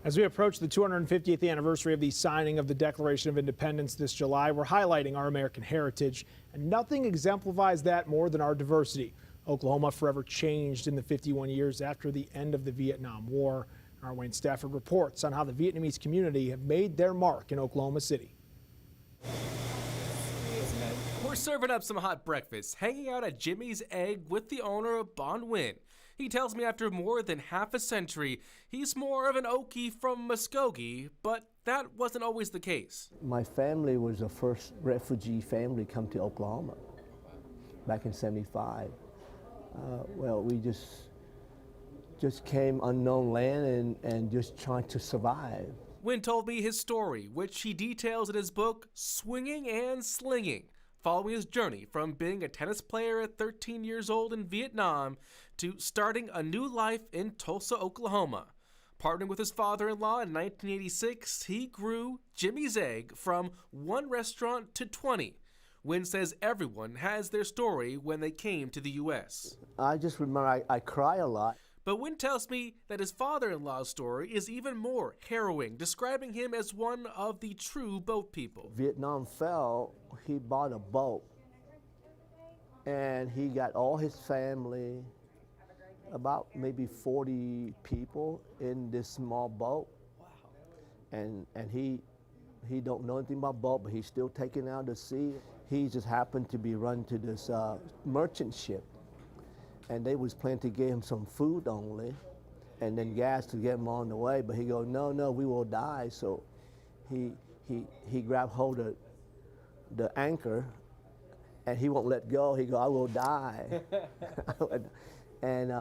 As we approach the 250th anniversary of the signing of the Declaration of Independence this July, we're highlighting our American heritage, and nothing exemplifies that more than our diversity. Oklahoma forever changed in the 51 years after the end of the Vietnam War. Our Wayne Stafford reports on how the Vietnamese community have made their mark in Oklahoma City. We're serving up some hot breakfast, hanging out at Jimmy's Egg with the owner, Ban Nguyen. He tells me after more than half a century, he's more of an Okie from Muskogee, but that wasn't always the case. My family was the first refugee family come to Oklahoma back in '75. Well, we just came unknown land and just trying to survive. Nguyen told me his story, which he details in his book, Swinging and Slinging, following his journey from being a tennis player at 13 years old in Vietnam to starting a new life in Tulsa, Oklahoma. Partnering with his father-in-law in 1986, he grew Jimmy's Egg from one restaurant to 20. Nguyen says everyone has their story when they came to the U.S. I just remember I cry a lot. But Nguyen tells me that his father-in-law's story is even more harrowing, describing him as one of the true boat people. Vietnam fell, he bought a boat, and he got all his family, about maybe 40 people in this small boat. Wow. And he don't know anything about boat, but he's still taken out to sea. He just happened to be run to this merchant ship. And they was planning to give him some food only, and then gas to get him on the way. But he goes, no, we will die. So he grabbed hold of the anchor, and he won't let go. He goes, I will die. And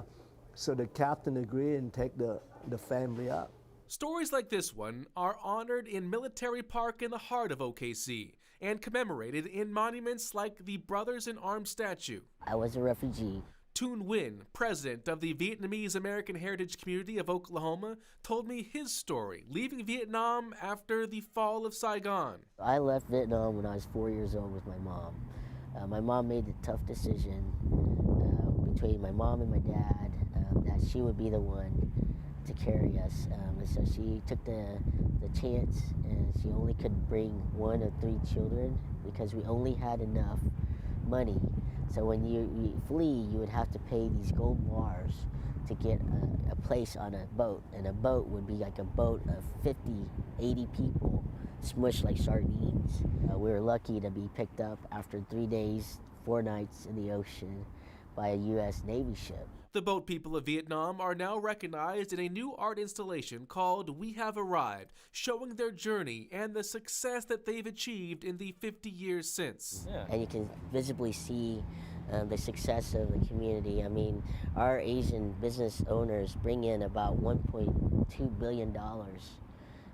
so the captain agreed and take the family up. Stories like this one are honored in Military Park in the heart of OKC and commemorated in monuments like the Brothers in Arms statue. I was a refugee. Toon Nguyen, president of the Vietnamese American Heritage Community of Oklahoma, told me his story, leaving Vietnam after the fall of Saigon. I left Vietnam when I was 4 years old with my mom. My mom made the tough decision between my mom and my dad that she would be the one to carry us. And so she took the chance, and she only could bring 1 or 3 children because we only had enough money. So when you flee, you would have to pay these gold bars to get a place on a boat. And a boat would be like a boat of 50, 80 people smushed like sardines. We were lucky to be picked up after 3 days, 4 nights in the ocean by a U.S. Navy ship. The boat people of Vietnam are now recognized in a new art installation called We Have Arrived, showing their journey and the success that they've achieved in the 50 years since. Yeah. And you can visibly see the success of the community. I mean, our Asian business owners bring in about $1.2 billion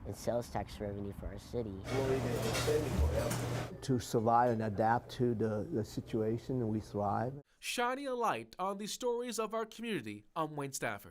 in sales tax revenue for our city. To survive and adapt to the situation, and we thrive. Shining a light on the stories of our community, I'm Wayne Stafford.